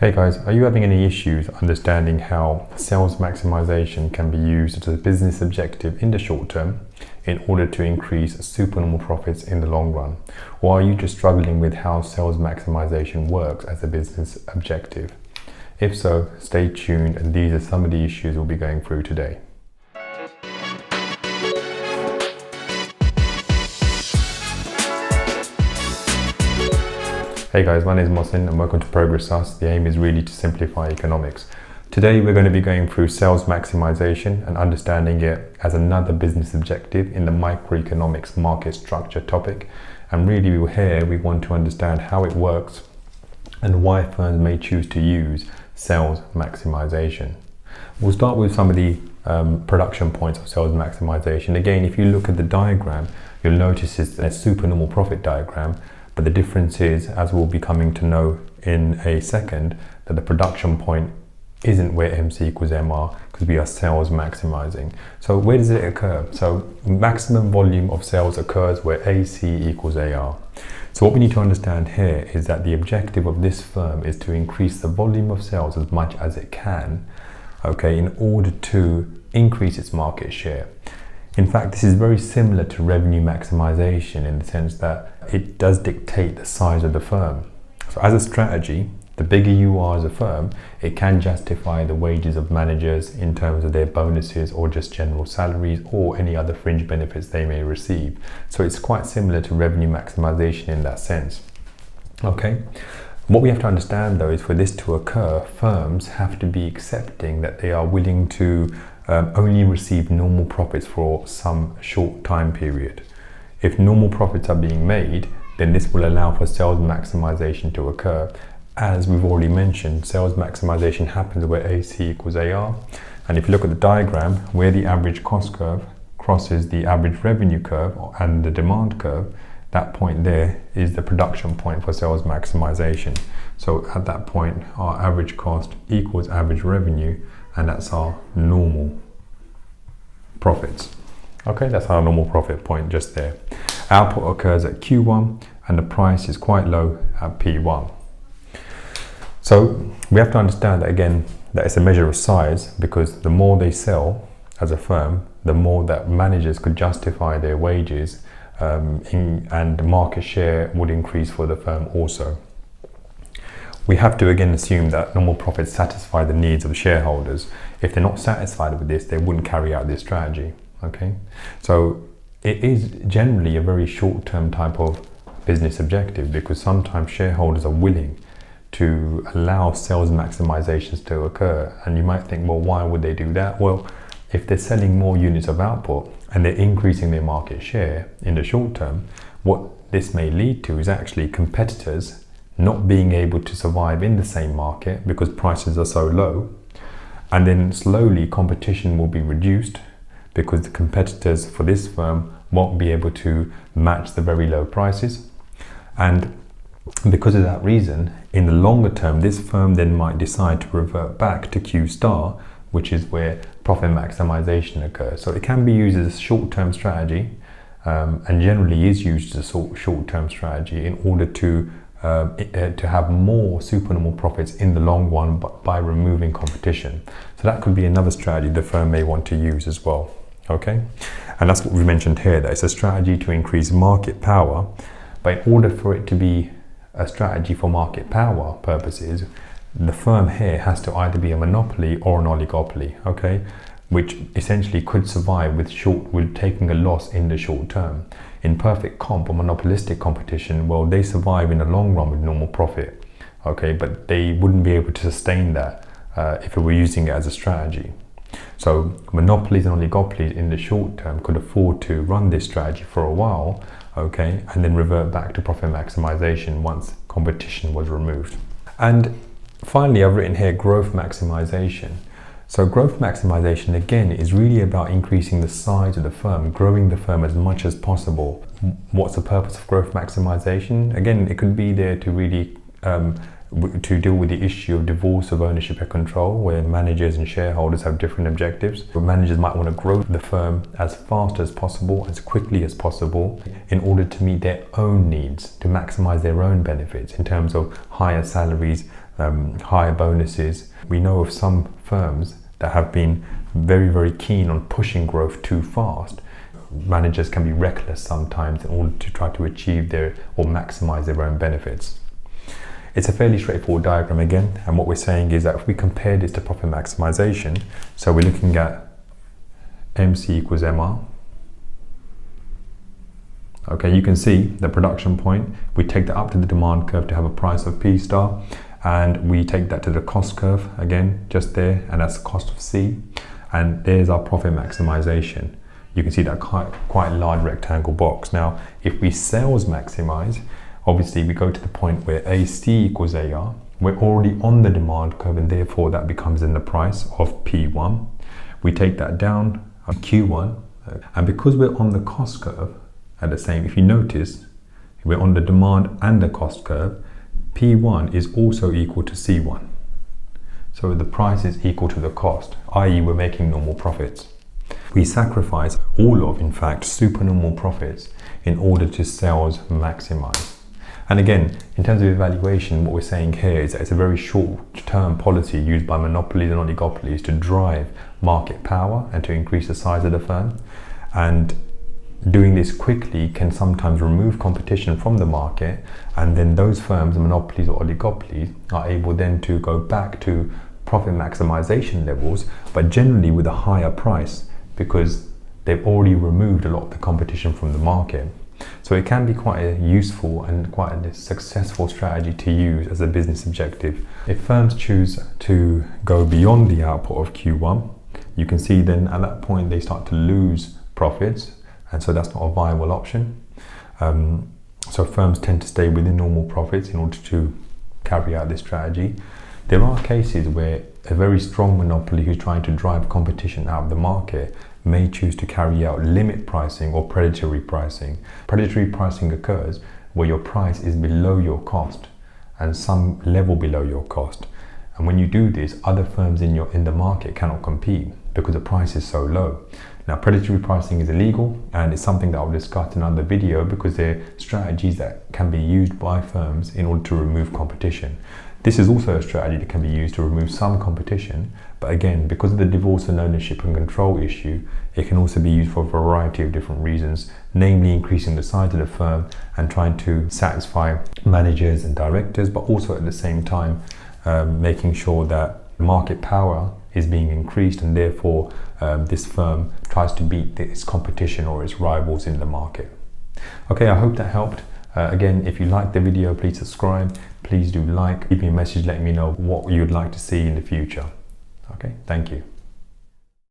Hey guys, are you having any issues understanding how sales maximization can be used as a business objective in the short term in order to increase supernormal profits in the long run? Or are you just struggling with how sales maximization works as a business objective? If so, stay tuned, and these are some of the issues we'll be going through today. Hey guys, my name is Mohsin and welcome to Progress Us. The aim is really to simplify economics. Today we're going to be going through sales maximization and understanding it as another business objective in the microeconomics market structure topic. And really here we want to understand how it works and why firms may choose to use sales maximization. We'll start with some of the production points of sales maximization. Again, if you look at the diagram, you'll notice it's a supernormal profit diagram. But the difference is, as we'll be coming to know in a second, that the production point isn't where MC equals MR because we are sales maximizing. So where does it occur? So maximum volume of sales occurs where AC equals AR. So what we need to understand here is that the objective of this firm is to increase the volume of sales as much as it can, okay, in order to increase its market share. In fact, this is very similar to revenue maximization in the sense that it does dictate the size of the firm. So as a strategy, the bigger you are as a firm, it can justify the wages of managers in terms of their bonuses or just general salaries or any other fringe benefits they may receive. So it's quite similar to revenue maximization in that sense. Okay. What we have to understand though is for this to occur, firms have to be accepting that they are willing to only receive normal profits for some short time period. If normal profits are being made, then this will allow for sales maximization to occur. As we've already mentioned, sales maximization happens where AC equals AR. And if you look at the diagram, where the average cost curve crosses the average revenue curve and the demand curve, that point there is the production point for sales maximization. So at that point, our average cost equals average revenue, and that's our normal profits. Okay, that's our normal profit point just there. Output occurs at Q1 and the price is quite low at P1. So we have to understand that again, that it's a measure of size, because the more they sell as a firm, the more that managers could justify their wages, and market share would increase for the firm also. We have to again assume that normal profits satisfy the needs of the shareholders. If they're not satisfied with this, they wouldn't carry out this strategy. Okay, so it is generally a very short-term type of business objective, because sometimes shareholders are willing to allow sales maximizations to occur. And you might think, well, why would they do that? Well, if they're selling more units of output and they're increasing their market share in the short term, what this may lead to is actually competitors not being able to survive in the same market because prices are so low. And then slowly competition will be reduced because the competitors for this firm won't be able to match the very low prices. And because of that reason, in the longer term, this firm then might decide to revert back to Q star, which is where profit maximization occurs. So it can be used as a short-term strategy, and generally is used as a short-term strategy in order to have more supernormal profits in the long run, but by removing competition. So that could be another strategy the firm may want to use as well. Okay, and that's what we mentioned here, that it's a strategy to increase market power. But in order for it to be a strategy for market power purposes, the firm here has to either be a monopoly or an oligopoly, okay, which essentially could survive with taking a loss in the short term. In perfect comp or monopolistic competition, well, they survive in the long run with normal profit, okay, but they wouldn't be able to sustain that if we were using it as a strategy. So monopolies and oligopolies in the short term could afford to run this strategy for a while, okay, and then revert back to profit maximization once competition was removed. And finally, I've written here growth maximization. So growth maximization again is really about increasing the size of the firm, growing the firm as much as possible. What's the purpose of growth maximization? Again, it could be there to really to deal with the issue of divorce of ownership and control, where managers and shareholders have different objectives. But managers might want to grow the firm as fast as possible, as quickly as possible, in order to meet their own needs, to maximize their own benefits in terms of higher salaries, higher bonuses. We know of some firms that have been very, very keen on pushing growth too fast. Managers can be reckless sometimes in order to try to achieve their or maximize their own benefits. It's a fairly straightforward diagram again, and what we're saying is that if we compare this to profit maximization, so we're looking at MC equals MR. Okay, you can see the production point, we take that up to the demand curve to have a price of P star, and we take that to the cost curve again, just there, and that's the cost of C, and there's our profit maximization. You can see that quite large rectangle box. Now, if we sales maximize, obviously we go to the point where AC equals AR. We're already on the demand curve, and therefore that becomes in the price of P1. We take that down on Q1, and because we're on the cost curve at the same, if you notice, we're on the demand and the cost curve, P1 is also equal to C1. So the price is equal to the cost, i.e. we're making normal profits. We sacrifice all of, in fact, supernormal profits in order to sales maximize. And again, in terms of evaluation, what we're saying here is that it's a very short-term policy used by monopolies and oligopolies to drive market power and to increase the size of the firm. And doing this quickly can sometimes remove competition from the market, and then those firms, monopolies or oligopolies, are able then to go back to profit maximization levels, but generally with a higher price, because they've already removed a lot of the competition from the market. So it can be quite a useful and quite a successful strategy to use as a business objective. If firms choose to go beyond the output of Q1, you can see then at that point they start to lose profits, and so that's not a viable option. So firms tend to stay within normal profits in order to carry out this strategy. There are cases where a very strong monopoly who's trying to drive competition out of the market may choose to carry out limit pricing or predatory pricing. Predatory pricing occurs where your price is below your cost and some level below your cost. And when you do this, other firms in the market cannot compete because the price is so low. Now, predatory pricing is illegal, and it's something that I'll discuss in another video because they're strategies that can be used by firms in order to remove competition. This is also a strategy that can be used to remove some competition, but again, because of the divorce and ownership and control issue, it can also be used for a variety of different reasons, namely increasing the size of the firm and trying to satisfy managers and directors, but also at the same time making sure that market power is being increased, and therefore this firm tries to beat its competition or its rivals in the market. Okay, I hope that helped. Again, if you liked the video, please subscribe. Please do like, leave me a message letting me know what you'd like to see in the future. Okay, thank you.